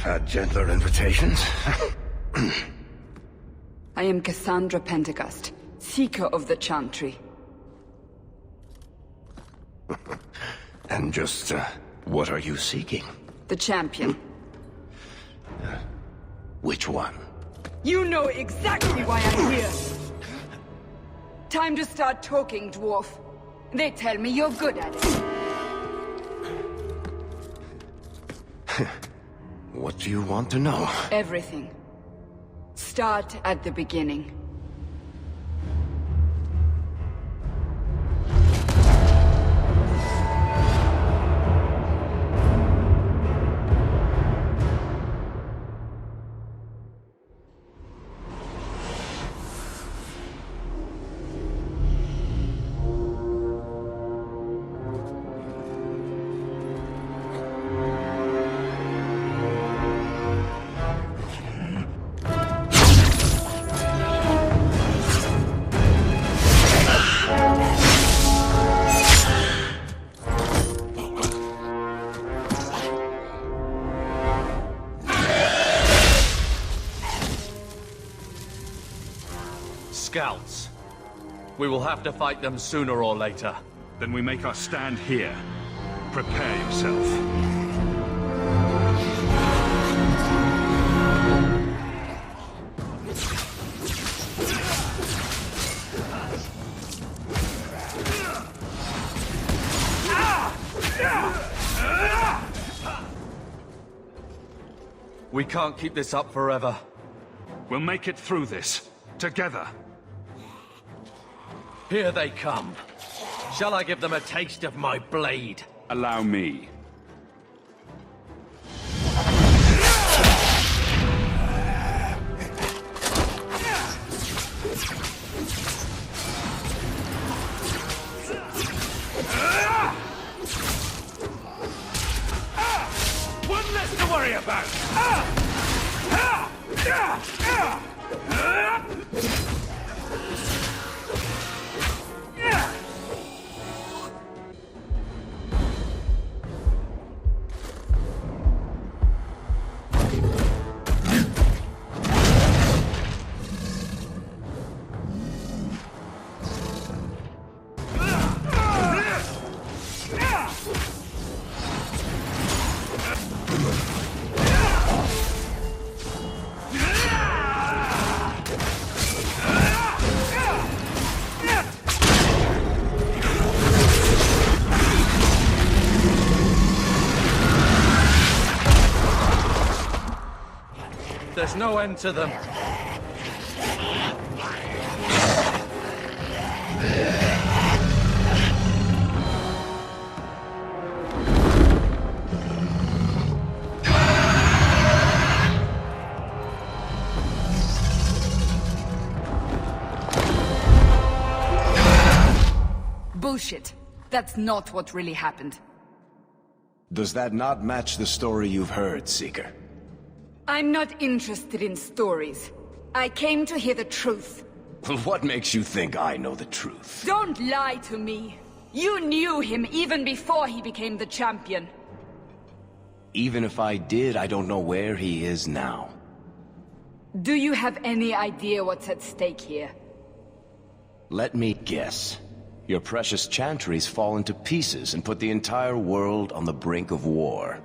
I've had gentler invitations. I am Cassandra Pentecost, Seeker of the Chantry. And just, what are you seeking? The champion. Which one? You know exactly why I'm here! Time to start talking, dwarf. They tell me you're good at it. What do you want to know? Everything. Start at the beginning. Scouts. We will have to fight them sooner or later. Then we make our stand here. Prepare yourself. We can't keep this up forever. We'll make it through this. Together. Here they come. Shall I give them a taste of my blade? Allow me. One less to worry about! There's no end to them. Bullshit. That's not what really happened. Does that not match the story you've heard, Seeker? I'm not interested in stories. I came to hear the truth. Well, what makes you think I know the truth? Don't lie to me. You knew him even before he became the champion. Even if I did, I don't know where he is now. Do you have any idea what's at stake here? Let me guess. Your precious chantry's fallen to pieces and put the entire world on the brink of war.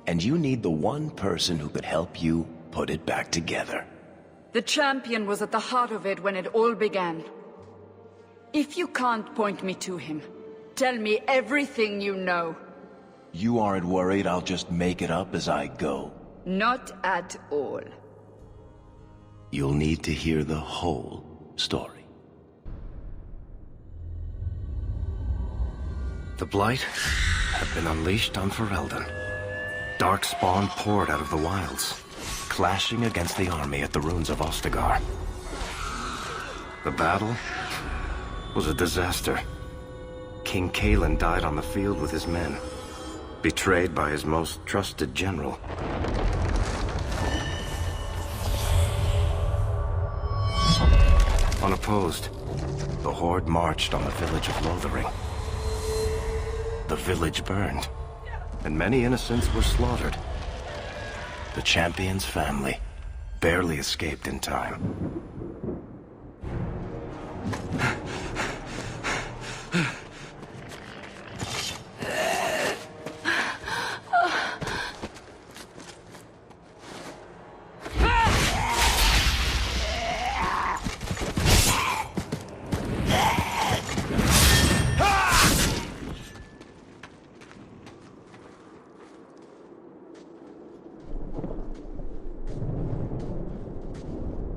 And you need the one person who could help you put it back together. The champion was at the heart of it when it all began. If you can't point me to him, tell me everything you know. You aren't worried I'll just make it up as I go? Not at all. You'll need to hear the whole story. The Blight had been unleashed on Ferelden. Darkspawn poured out of the wilds, clashing against the army at the ruins of Ostagar. The battle was a disaster. King Cailan died on the field with his men, betrayed by his most trusted general. Unopposed, the Horde marched on the village of Lothering. The village burned, and many innocents were slaughtered. The champion's family barely escaped in time.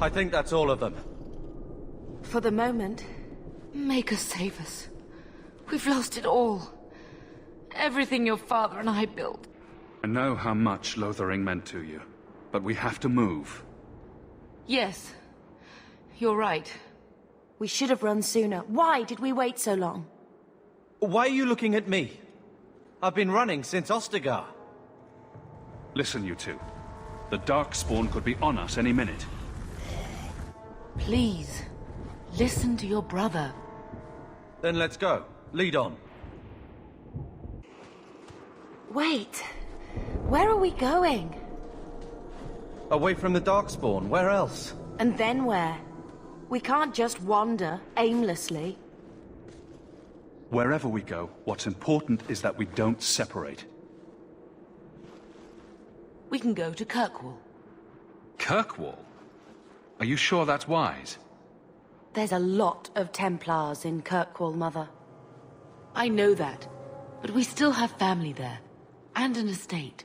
I think that's all of them. For the moment, Maker save us. We've lost it all. Everything your father and I built. I know how much Lothering meant to you, but we have to move. Yes, you're right. We should have run sooner. Why did we wait so long? Why are you looking at me? I've been running since Ostagar. Listen, you two. The Darkspawn could be on us any minute. Please, listen to your brother. Then let's go. Lead on. Wait. Where are we going? Away from the Darkspawn, where else? And then where? We can't just wander aimlessly. Wherever we go, what's important is that we don't separate. We can go to Kirkwall. Kirkwall? Are you sure that's wise? There's a lot of Templars in Kirkwall, Mother. I know that, but we still have family there, and an estate.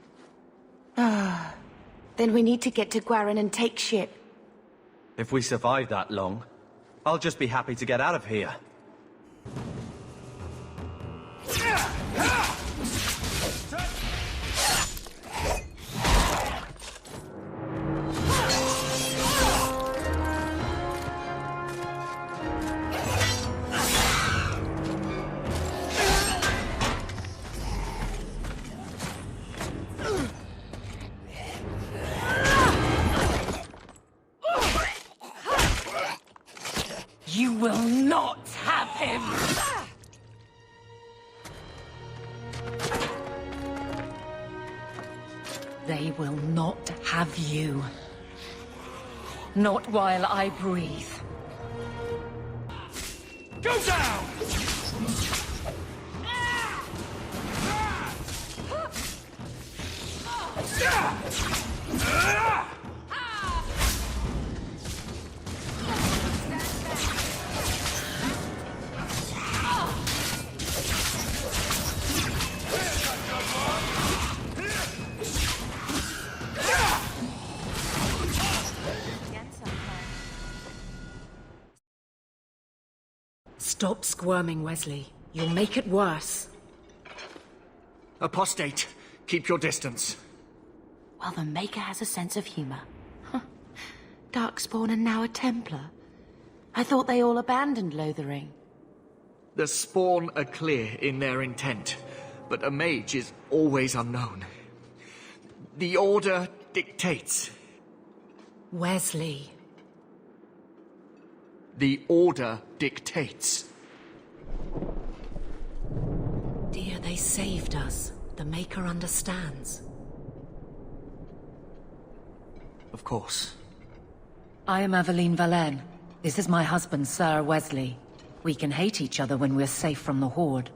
Then we need to get to Gwarin and take ship. If we survive that long, I'll just be happy to get out of here. You will not have him! They will not have you. Not while I breathe. Go down! Stop squirming, Wesley. You'll make it worse. Apostate, keep your distance. Well, the Maker has a sense of humor. Darkspawn and now a Templar. I thought they all abandoned Lothering. The Spawn are clear in their intent, but a mage is always unknown. The Order dictates. Wesley. The Order dictates. Dear, they saved us. The Maker understands. Of course. I am Aveline Valenne. This is my husband, Sir Wesley. We can hate each other when we're safe from the Horde.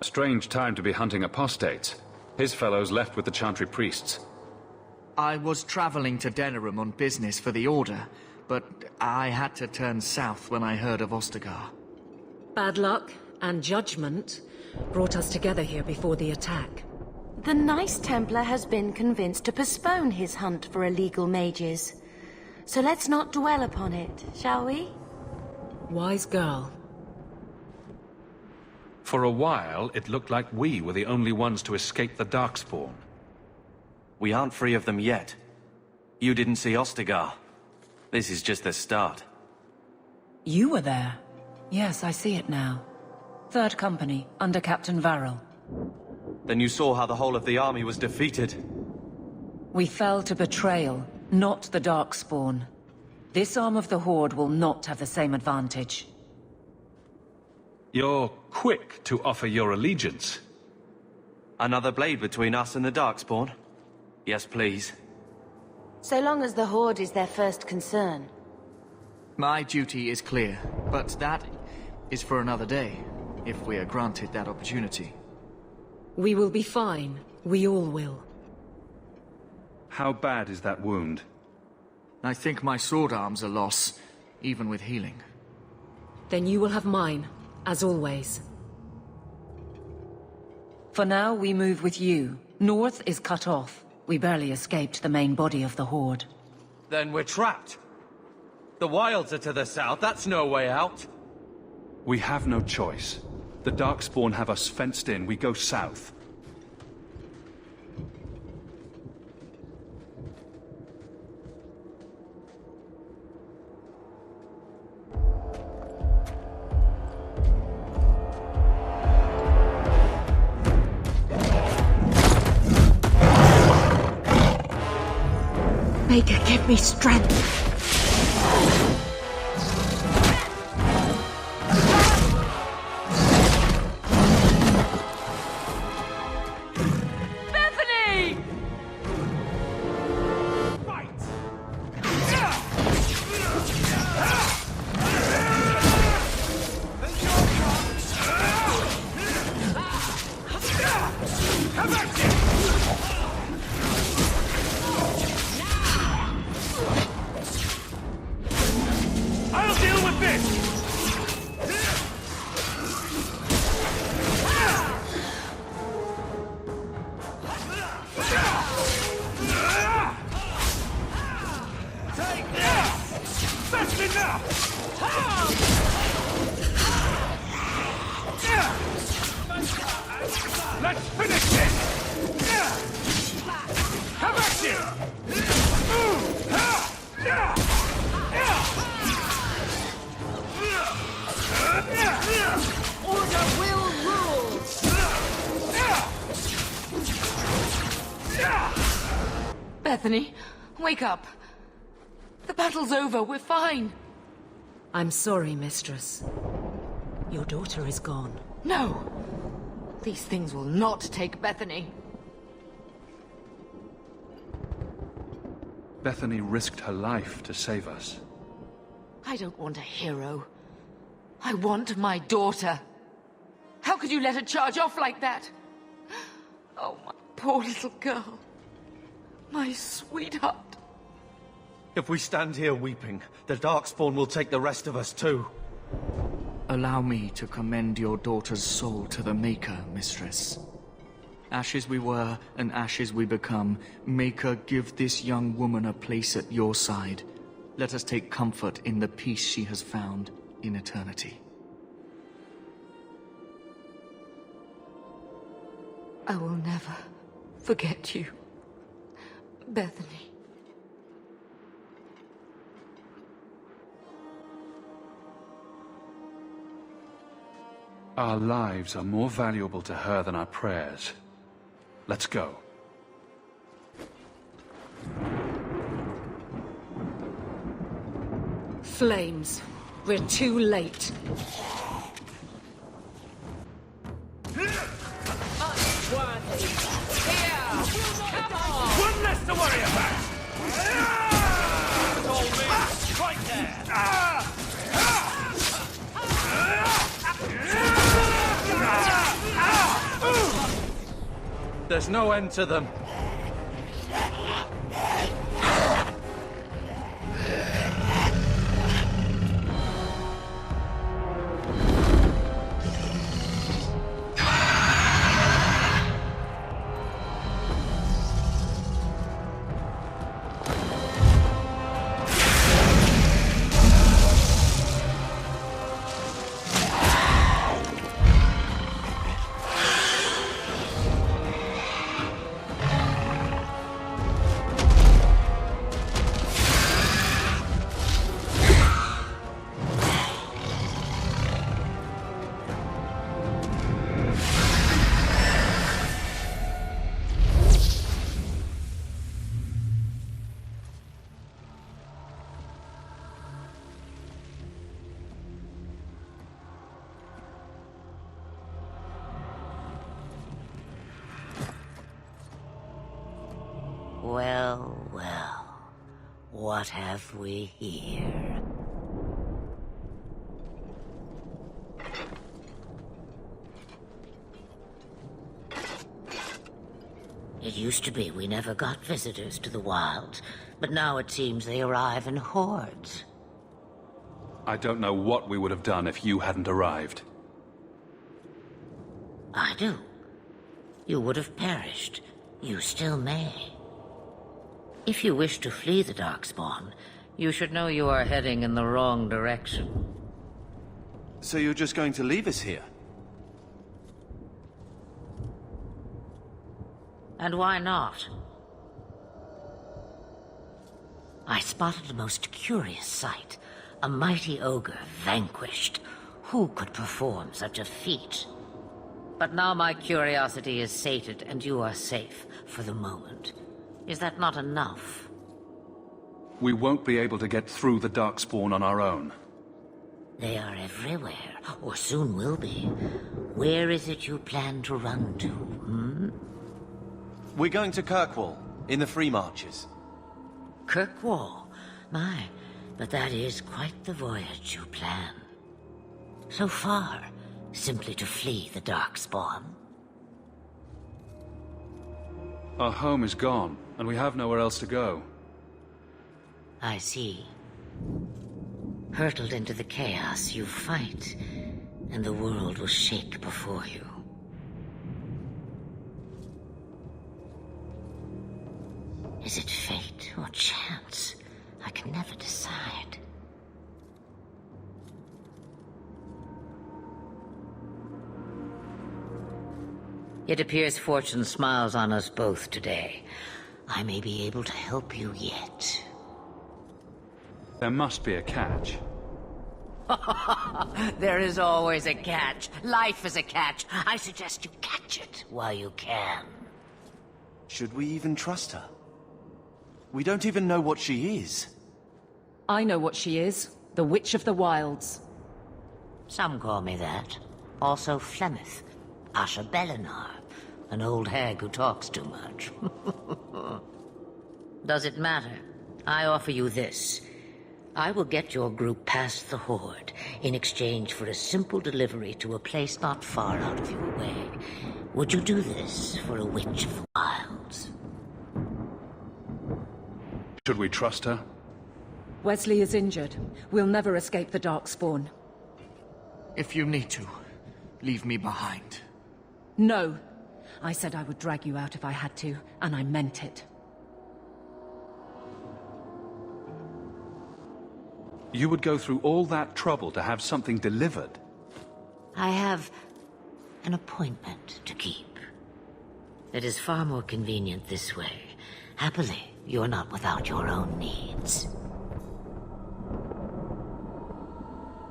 A strange time to be hunting apostates. His fellows left with the Chantry priests. I was traveling to Denerim on business for the Order, but I had to turn south when I heard of Ostagar. Bad luck and judgment brought us together here before the attack. The nice Templar has been convinced to postpone his hunt for illegal mages. So let's not dwell upon it, shall we? Wise girl. For a while, it looked like we were the only ones to escape the Darkspawn. We aren't free of them yet. You didn't see Ostagar. This is just the start. You were there. Yes, I see it now. Third Company, under Captain Varrel. Then you saw how the whole of the army was defeated. We fell to betrayal, not the Darkspawn. This arm of the Horde will not have the same advantage. You're quick to offer your allegiance. Another blade between us and the Darkspawn? Yes, please. So long as the Horde is their first concern. My duty is clear, but that is for another day, if we are granted that opportunity. We will be fine. We all will. How bad is that wound? I think my sword arm's a loss, even with healing. Then you will have mine, as always. For now, we move with you. North is cut off. We barely escaped the main body of the Horde. Then we're trapped. The wilds are to the south, that's no way out. We have no choice. The Darkspawn have us fenced in. We go south. Maker, give me strength. Let's finish this! Have at you! Order will rule! Bethany, wake up. The battle's over, we're fine. I'm sorry, Mistress. Your daughter is gone. No! These things will not take Bethany. Bethany risked her life to save us. I don't want a hero. I want my daughter. How could you let her charge off like that? Oh, my poor little girl. My sweetheart. If we stand here weeping, the Darkspawn will take the rest of us too. Allow me to commend your daughter's soul to the Maker, Mistress. Ashes we were, and ashes we become. Maker, give this young woman a place at your side. Let us take comfort in the peace she has found in eternity. I will never forget you, Bethany. Our lives are more valuable to her than our prayers. Let's go. Flames. We're too late. One less to worry about! It's all me! Right there! There's no end to them. Well, well. What have we here? It used to be we never got visitors to the wilds, but now it seems they arrive in hordes. I don't know what we would have done if you hadn't arrived. I do. You would have perished. You still may. If you wish to flee the Darkspawn, you should know you are heading in the wrong direction. So you're just going to leave us here? And why not? I spotted a most curious sight. A mighty ogre vanquished. Who could perform such a feat? But now my curiosity is sated, and you are safe for the moment. Is that not enough? We won't be able to get through the Darkspawn on our own. They are everywhere, or soon will be. Where is it you plan to run to, hmm? We're going to Kirkwall, in the Free Marches. Kirkwall? My, but that is quite the voyage you plan. So far, simply to flee the Darkspawn. Our home is gone, and we have nowhere else to go. I see. Hurtled into the chaos, you fight, and the world will shake before you. Is it fate or chance? I can never decide. It appears fortune smiles on us both today. I may be able to help you yet. There must be a catch. There is always a catch. Life is a catch. I suggest you catch it while you can. Should we even trust her? We don't even know what she is. I know what she is. The Witch of the Wilds. Some call me that. Also Flemeth. Asha Belinar. An old hag who talks too much. Does it matter? I offer you this. I will get your group past the Horde in exchange for a simple delivery to a place not far out of your way. Would you do this for a Witch of the Wilds? Should we trust her? Wesley is injured. We'll never escape the Darkspawn. If you need to, leave me behind. No. I said I would drag you out if I had to, and I meant it. You would go through all that trouble to have something delivered? I have an appointment to keep. It is far more convenient this way. Happily, you're not without your own needs.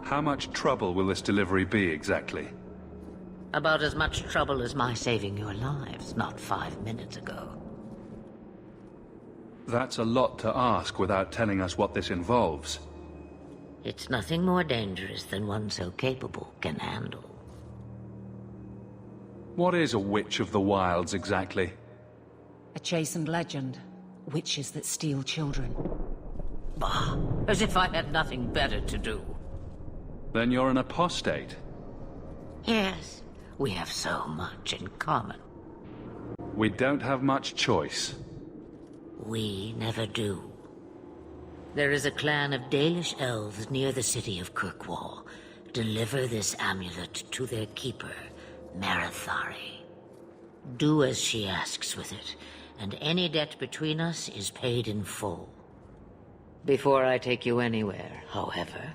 How much trouble will this delivery be exactly? About as much trouble as my saving your lives not 5 minutes ago. That's a lot to ask without telling us what this involves. It's nothing more dangerous than one so capable can handle. What is a Witch of the Wilds exactly? A chastened legend. Witches that steal children. Bah, as if I had nothing better to do. Then you're an apostate. Yes, we have so much in common. We don't have much choice. We never do. There is a clan of Dalish elves near the city of Kirkwall. Deliver this amulet to their keeper, Marathari. Do as she asks with it, and any debt between us is paid in full. Before I take you anywhere, however,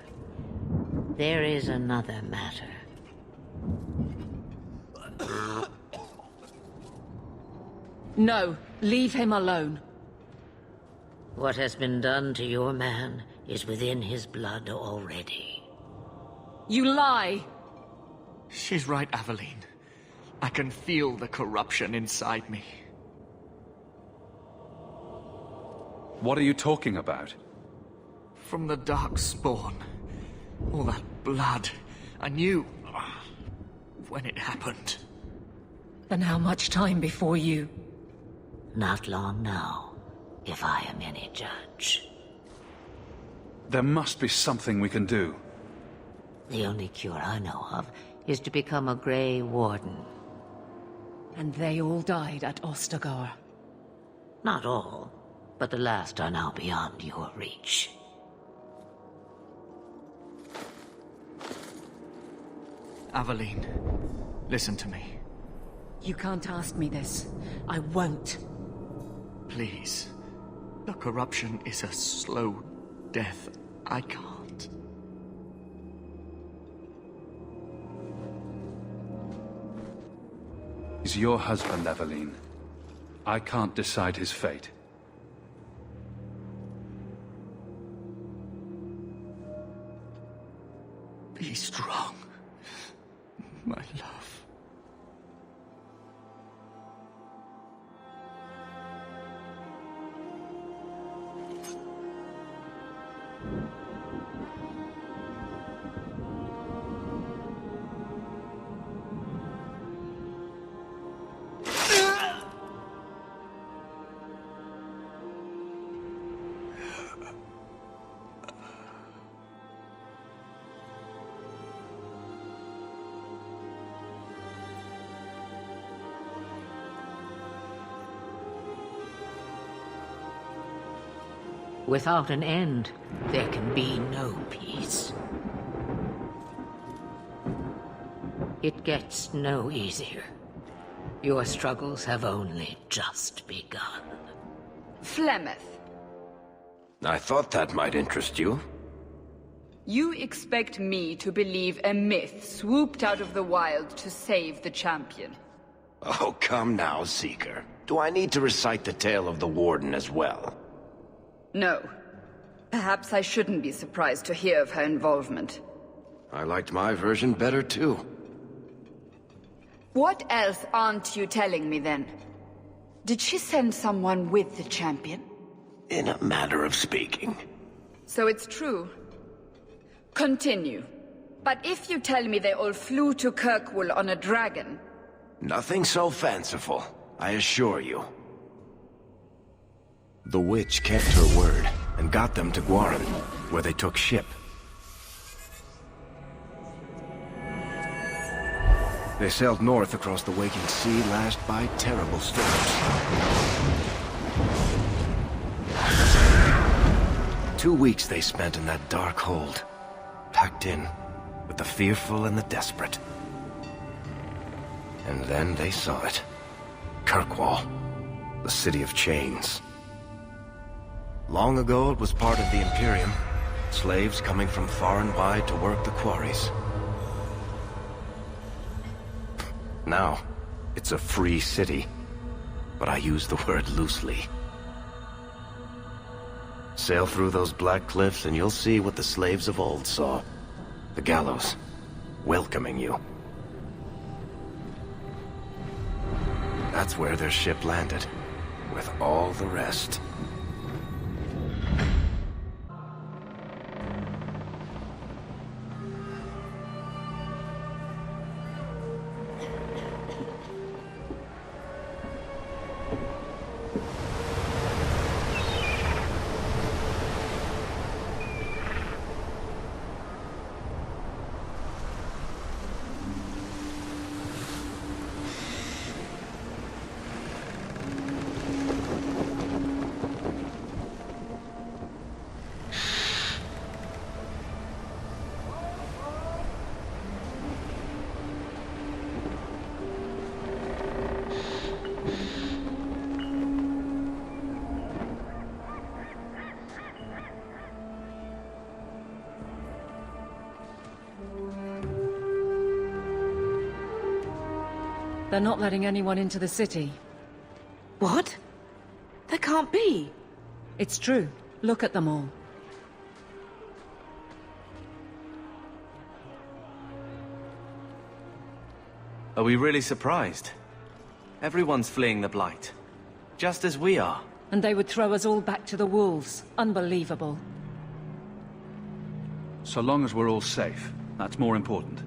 there is another matter. No, leave him alone. What has been done to your man is within his blood already. You lie! She's right, Aveline. I can feel the corruption inside me. What are you talking about? From the Darkspawn. All that blood. I knew when it happened. Then how much time before you? Not long now. if I am any judge. There must be something we can do. The only cure I know of is to become a Grey Warden. And they all died at Ostagar. Not all, but the last are now beyond your reach. Aveline, listen to me. You can't ask me this. I won't. Please. The corruption is a slow death. I can't. He's your husband, Aveline. I can't decide his fate. Be strong, my love. Without an end, there can be no peace. It gets no easier. Your struggles have only just begun. Flemeth, I thought that might interest you. you expect me to believe a myth swooped out of the wild to save the champion? Oh, come now, Seeker. Do I need to recite the tale of the Warden as well? No. Perhaps I shouldn't be surprised to hear of her involvement. I liked my version better, too. What else aren't you telling me, then? Did she send someone with the champion? In a manner of speaking. So it's true. Continue. But if you tell me they all flew to Kirkwall on a dragon... Nothing so fanciful, I assure you. The witch kept her word, and got them to Guaran, where they took ship. They sailed north across the waking sea, lashed by terrible storms. 2 weeks they spent in that dark hold, packed in with the fearful and the desperate. And then they saw it. Kirkwall, the city of chains. Long ago it was part of the Imperium, slaves coming from far and wide to work the quarries. Now, it's a free city, but I use the word loosely. Sail through those black cliffs and you'll see what the slaves of old saw. The gallows, welcoming you. That's where their ship landed, with all the rest. They're not letting anyone into the city. What? There can't be. It's true. Look at them all. Are we really surprised? Everyone's fleeing the Blight. Just as we are. And they would throw us all back to the wolves. Unbelievable. So long as we're all safe, that's more important.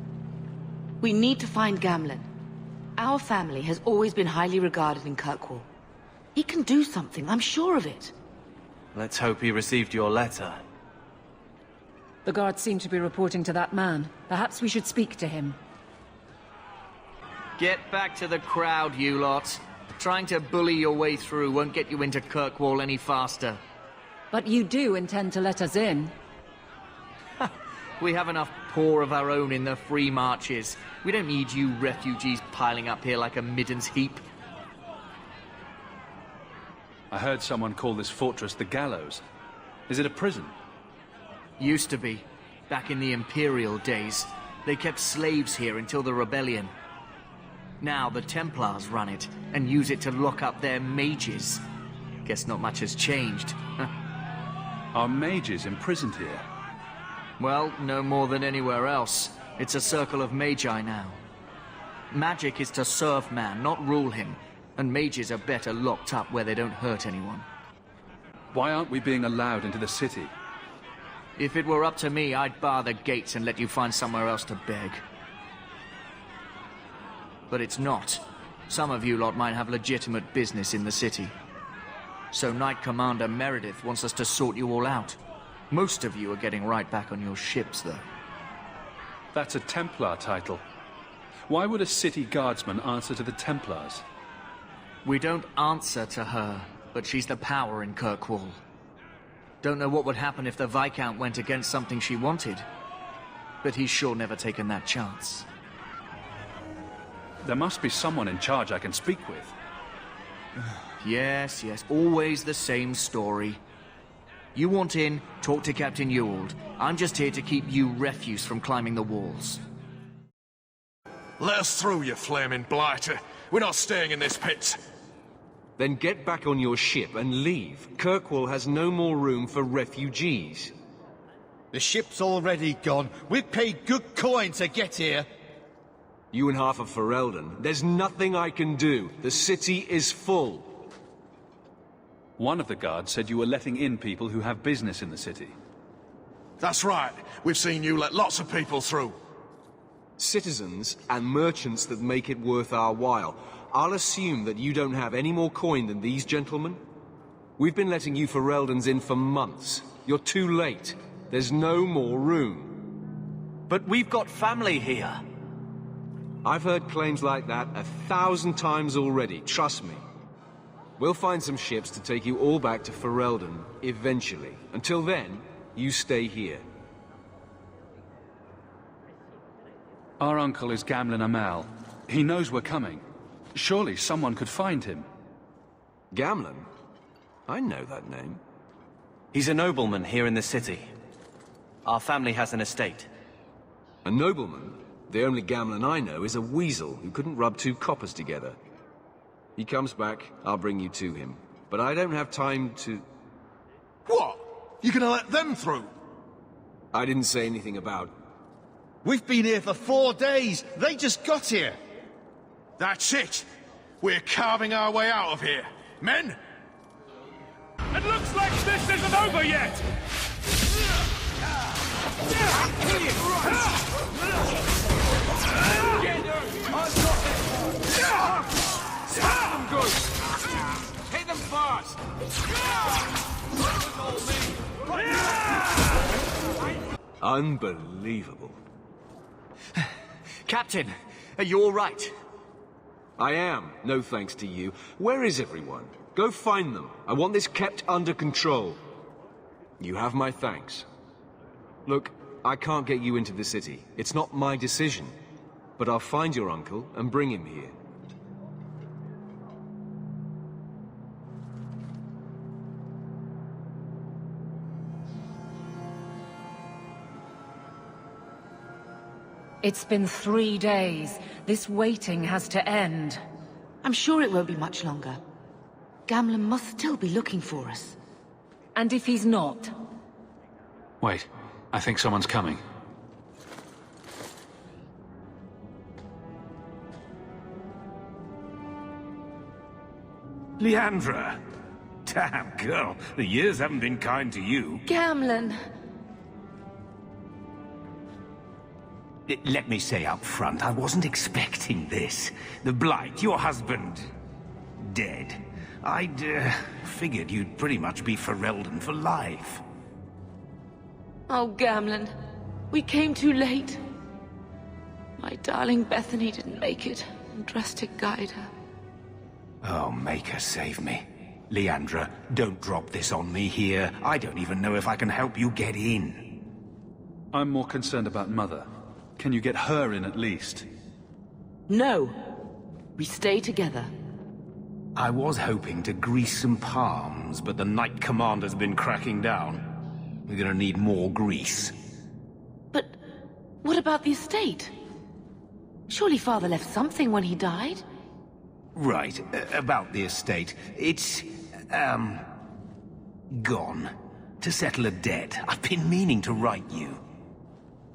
We need to find Gamlen. Our family has always been highly regarded in Kirkwall. He can do something, I'm sure of it. Let's hope he received your letter. The guards seem to be reporting to that man. Perhaps we should speak to him. Get back to the crowd, you lot. Trying to bully your way through won't get you into Kirkwall any faster. But you do intend to let us in. We have enough poor of our own in the free marches. We don't need you refugees piling up here like a middens heap. I heard someone call this fortress the Gallows. Is it a prison? Used to be. Back in the Imperial days. They kept slaves here until the rebellion. Now the Templars run it, and use it to lock up their mages. Guess not much has changed. Are mages imprisoned here? Well, no more than anywhere else. It's a circle of magi now. Magic is to serve man, not rule him. And mages are better locked up where they don't hurt anyone. Why aren't we being allowed into the city? If it were up to me, I'd bar the gates and let you find somewhere else to beg. But it's not. Some of you lot might have legitimate business in the city. So Knight Commander Meredith wants us to sort you all out. Most of you are getting right back on your ships, though. That's a Templar title. Why would a city guardsman answer to the Templars? We don't answer to her, but she's the power in Kirkwall. Don't know what would happen if the Viscount went against something she wanted. But he's sure never taken that chance. There must be someone in charge I can speak with. Yes, always the same story. You want in, talk to Captain Ewald. I'm just here to keep you refuse from climbing the walls. Let us through, you flaming blighter. We're not staying in this pit. Then get back on your ship and leave. Kirkwall has no more room for refugees. The ship's already gone. We've paid good coin to get here. You and half of Ferelden. There's nothing I can do. The city is full. One of the guards said you were letting in people who have business in the city. That's right. We've seen you let lots of people through. Citizens and merchants that make it worth our while. I'll assume that you don't have any more coin than these gentlemen. We've been letting you Fereldans in for months. You're too late. There's no more room. But we've got family here. I've heard claims like that 1,000 times already, trust me. We'll find some ships to take you all back to Ferelden, eventually. Until then, you stay here. Our uncle is Gamlen Amal. He knows we're coming. Surely someone could find him. Gamlen? I know that name. He's a nobleman here in the city. Our family has an estate. A nobleman? The only Gamlen I know is a weasel who couldn't rub two coppers together. He comes back, I'll bring you to him. But I don't have time to... What? You gonna let them through? I didn't say anything about... We've been here for 4 days. They just got here. That's it. We're carving our way out of here. Men? It looks like this isn't over yet! Hit them fast! Unbelievable. Captain, are you all right? I am, no thanks to you. Where is everyone? Go find them. I want this kept under control. You have my thanks. Look, I can't get you into the city. It's not my decision. But I'll find your uncle and bring him here. It's been 3 days. This waiting has to end. I'm sure it won't be much longer. Gamlen must still be looking for us. And if he's not? Wait, I think someone's coming. Leandra! Damn, girl, the years haven't been kind to you. Gamlen! Let me say up front, I wasn't expecting this. The Blight, your husband, dead. I'd figured you'd pretty much be Ferelden for life. Oh, Gamlen. We came too late. My darling Bethany didn't make it, and Drastic guide her. Oh, Maker, save me. Leandra, don't drop this on me here. I don't even know if I can help you get in. I'm more concerned about Mother. Can you get her in at least? No. We stay together. I was hoping to grease some palms, but the Knight Commander's been cracking down. We're gonna need more grease. But what about the estate? Surely Father left something when he died? Right, about the estate. It's, gone. To settle a debt. I've been meaning to write you.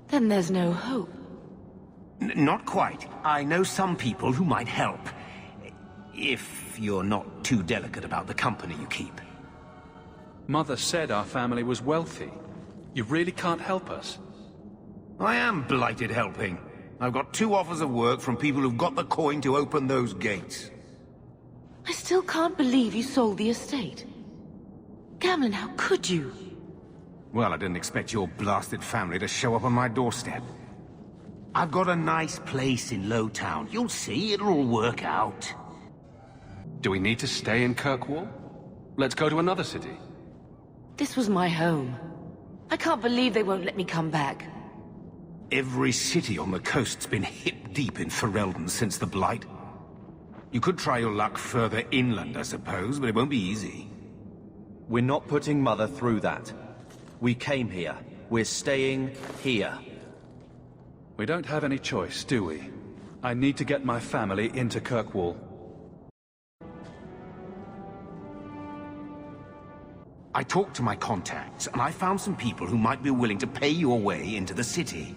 Then there's no hope. Not quite. I know some people who might help. If you're not too delicate about the company you keep. Mother said our family was wealthy. You really can't help us? I am blighted helping. I've got 2 offers of work from people who've got the coin to open those gates. I still can't believe you sold the estate. Gamlen, how could you? Well, I didn't expect your blasted family to show up on my doorstep. I've got a nice place in Lowtown. You'll see, it'll all work out. Do we need to stay in Kirkwall? Let's go to another city. This was my home. I can't believe they won't let me come back. Every city on the coast's been hip-deep in Ferelden since the Blight. You could try your luck further inland, I suppose, but it won't be easy. We're not putting Mother through that. We came here. We're staying here. We don't have any choice, do we? I need to get my family into Kirkwall. I talked to my contacts, and I found some people who might be willing to pay your way into the city.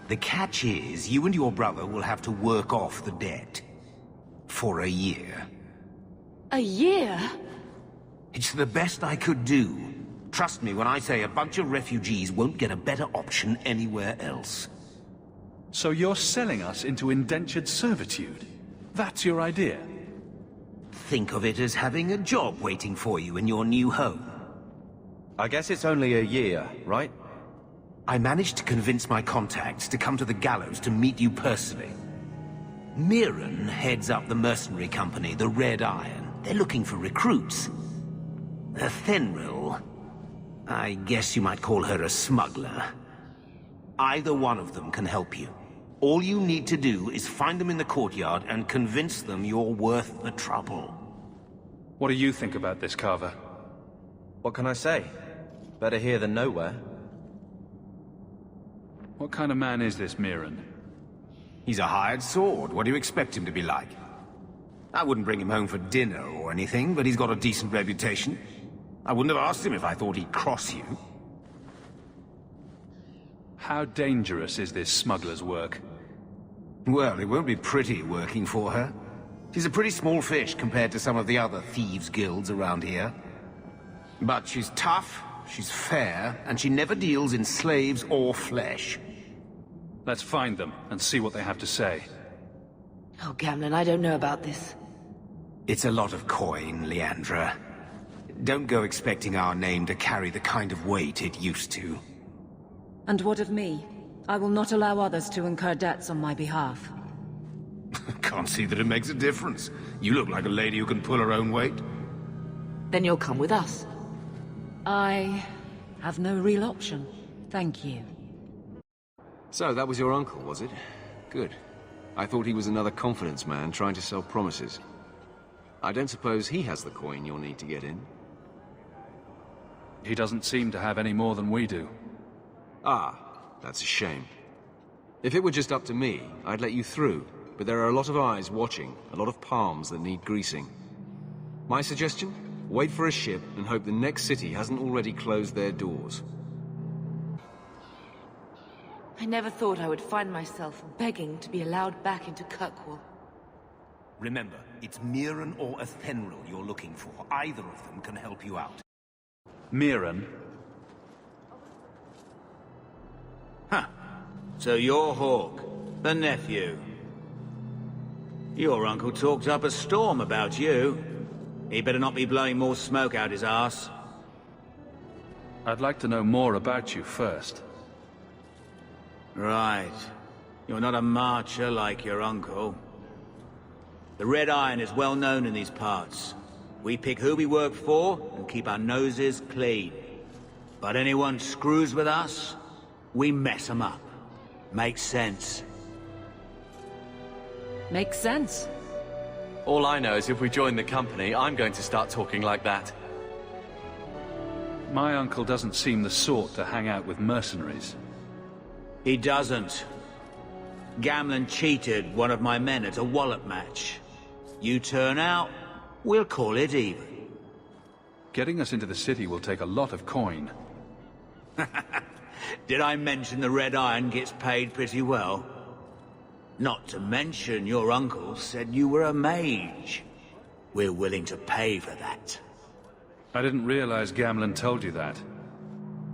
The catch is, you and your brother will have to work off the debt. For a year. A year? It's the best I could do. Trust me when I say a bunch of refugees won't get a better option anywhere else. So you're selling us into indentured servitude? That's your idea? Think of it as having a job waiting for you in your new home. I guess it's only a year, right? I managed to convince my contacts to come to the gallows to meet you personally. Mirren heads up the mercenary company, the Red Iron. They're looking for recruits. Thenril, I guess you might call her a smuggler. Either one of them can help you. All you need to do is find them in the courtyard and convince them you're worth the trouble. What do you think about this, Carver? What can I say? Better here than nowhere. What kind of man is this Mirren? He's a hired sword. What do you expect him to be like? I wouldn't bring him home for dinner or anything, but he's got a decent reputation. I wouldn't have asked him if I thought he'd cross you. How dangerous is this smuggler's work? Well, it won't be pretty working for her. She's a pretty small fish compared to some of the other thieves' guilds around here. But she's tough, she's fair, and she never deals in slaves or flesh. Let's find them and see what they have to say. Oh, Gamlen, I don't know about this. It's a lot of coin, Leandra. Don't go expecting our name to carry the kind of weight it used to. And what of me? I will not allow others to incur debts on my behalf. Can't see that it makes a difference. You look like a lady who can pull her own weight. Then you'll come with us. I have no real option. Thank you. So, that was your uncle, was it? Good. I thought he was another confidence man trying to sell promises. I don't suppose he has the coin you'll need to get in. He doesn't seem to have any more than we do. Ah, that's a shame. If it were just up to me, I'd let you through, but there are a lot of eyes watching, a lot of palms that need greasing. My suggestion? Wait for a ship and hope the next city hasn't already closed their doors. I never thought I would find myself begging to be allowed back into Kirkwall. Remember, it's Mirren or Thenril you're looking for. Either of them can help you out. Mirren? Huh. So you're Hawke, the nephew. Your uncle talked up a storm about you. He better not be blowing more smoke out his arse. I'd like to know more about you first. Right. You're not a marcher like your uncle. The Red Iron is well known in these parts. We pick who we work for and keep our noses clean. But anyone screws with us, we mess them up. Makes sense. Makes sense. All I know is if we join the company, I'm going to start talking like that. My uncle doesn't seem the sort to hang out with mercenaries. He doesn't. Gamlen cheated one of my men at a wallop match. You turn out, we'll call it even. Getting us into the city will take a lot of coin. Did I mention the Red Iron gets paid pretty well? Not to mention your uncle said you were a mage. We're willing to pay for that. I didn't realize Gamlen told you that.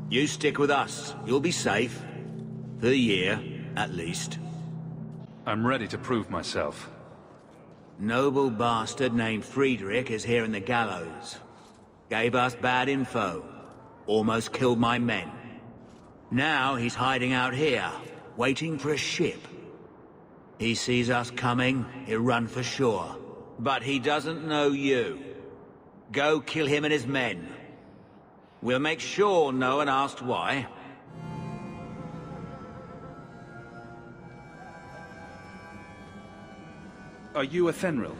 You stick with us. You'll be safe. For the year, at least. I'm ready to prove myself. Noble bastard named Friedrich is here in the gallows. Gave us bad info. Almost killed my men. Now he's hiding out here, waiting for a ship. He sees us coming, he'll run for shore. But he doesn't know you. Go kill him and his men. We'll make sure no one asks why. Are you a Fenrir?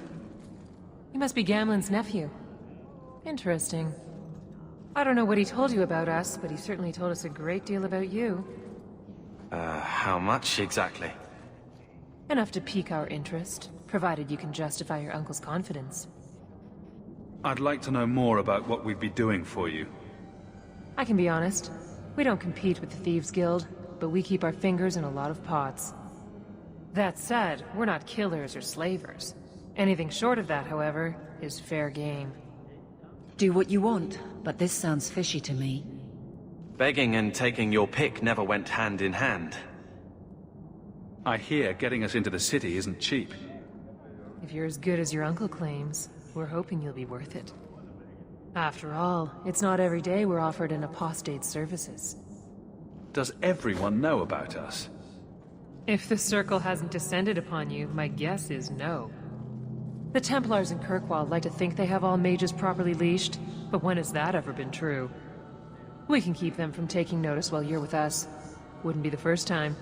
You must be Gamlen's nephew. Interesting. I don't know what he told you about us, but he certainly told us a great deal about you. How much exactly? Enough to pique our interest, provided you can justify your uncle's confidence. I'd like to know more about what we'd be doing for you. I can be honest. We don't compete with the Thieves Guild, but we keep our fingers in a lot of pots. That said, we're not killers or slavers. Anything short of that, however, is fair game. Do what you want, but this sounds fishy to me. Begging and taking your pick never went hand in hand. I hear getting us into the city isn't cheap. If you're as good as your uncle claims, we're hoping you'll be worth it. After all, it's not every day we're offered an apostate's services. Does everyone know about us? If the Circle hasn't descended upon you, my guess is no. The Templars in Kirkwall like to think they have all mages properly leashed, but when has that ever been true? We can keep them from taking notice while you're with us. Wouldn't be the first time.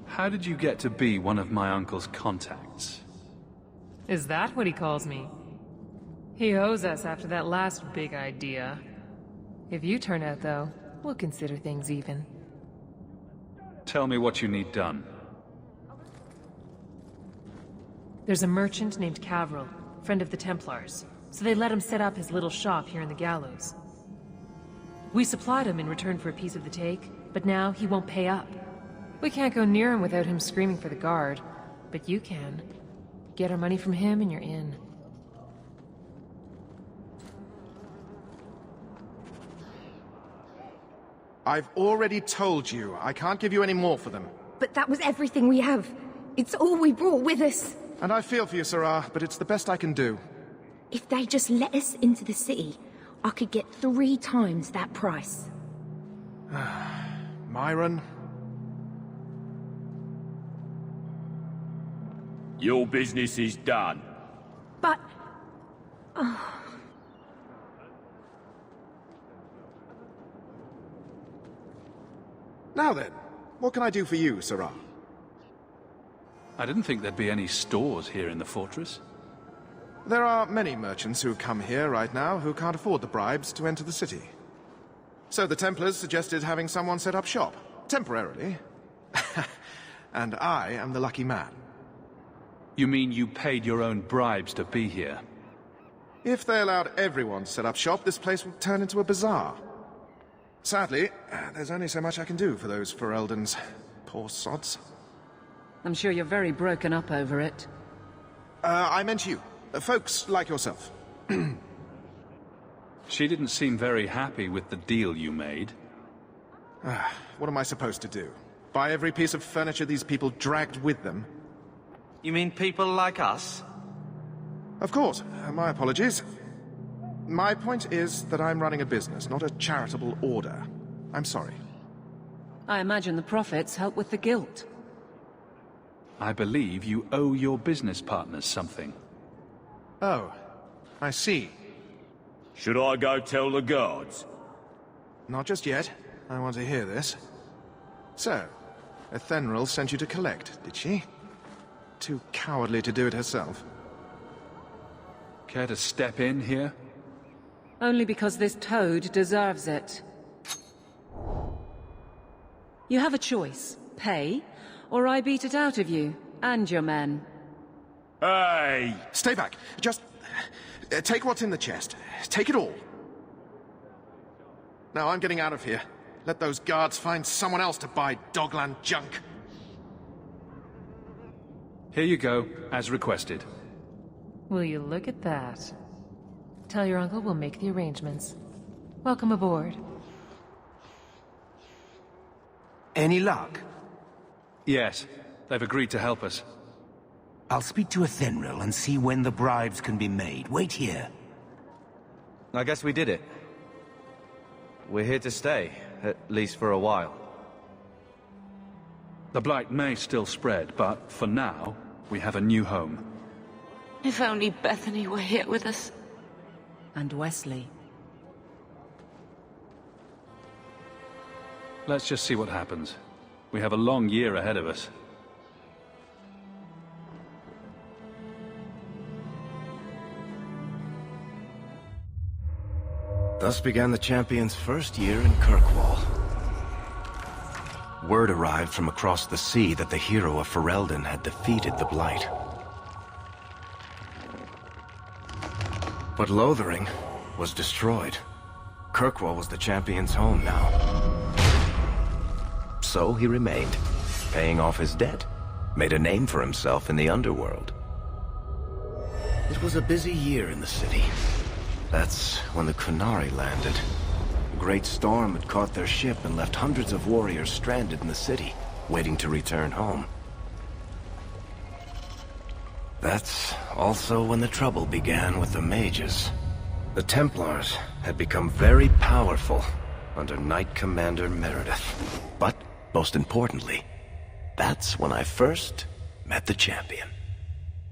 How did you get to be one of my uncle's contacts? Is that what he calls me? He owes us after that last big idea. If you turn out, though, we'll consider things even. Tell me what you need done. There's a merchant named Cavril, friend of the Templars, so they let him set up his little shop here in the gallows. We supplied him in return for a piece of the take, but now he won't pay up. We can't go near him without him screaming for the guard, but you can. Get our money from him and you're in. I've already told you, I can't give you any more for them. But that was everything we have. It's all we brought with us. And I feel for you, Sarah, but it's the best I can do. If they just let us into the city, I could get 3 times that price. Myron? Your business is done. But... Now then, what can I do for you, Sarah? I didn't think there'd be any stores here in the fortress. There are many merchants who come here right now who can't afford the bribes to enter the city. So the Templars suggested having someone set up shop, temporarily. And I am the lucky man. You mean you paid your own bribes to be here? If they allowed everyone to set up shop, this place would turn into a bazaar. Sadly, there's only so much I can do for those Fereldans. Poor sods. I'm sure you're very broken up over it. I meant you. Folks like yourself. She didn't seem very happy with the deal you made. What am I supposed to do? Buy every piece of furniture these people dragged with them? You mean people like us? Of course. My apologies. My point is that I'm running a business, not a charitable order. I'm sorry. I imagine the profits help with the guilt. I believe you owe your business partners something. Oh, I see. Should I go tell the guards? Not just yet. I want to hear this. So, Ethenril sent you to collect, did she? Too cowardly to do it herself. Care to step in here? Only because this toad deserves it. You have a choice. Pay, or I beat it out of you, and your men. Hey! Stay back. Just... take what's in the chest. Take it all. Now I'm getting out of here. Let those guards find someone else to buy Dogland junk. Here you go, as requested. Will you look at that? Tell your uncle we'll make the arrangements. Welcome aboard. Any luck? Yes, they've agreed to help us. I'll speak to Ethenril and see when the bribes can be made. Wait here. I guess we did it. We're here to stay, at least for a while. The blight may still spread, but for now, we have a new home. If only Bethany were here with us. And Wesley. Let's just see what happens. We have a long year ahead of us. Thus began the champion's first year in Kirkwall. Word arrived from across the sea that the hero of Ferelden had defeated the Blight. But Lothering was destroyed. Kirkwall was the champion's home now. So he remained, paying off his debt, made a name for himself in the underworld. It was a busy year in the city. That's when the Kunari landed. A great storm had caught their ship and left hundreds of warriors stranded in the city, waiting to return home. That's also when the trouble began with the mages. The Templars had become very powerful under Knight Commander Meredith. But, most importantly, that's when I first met the champion.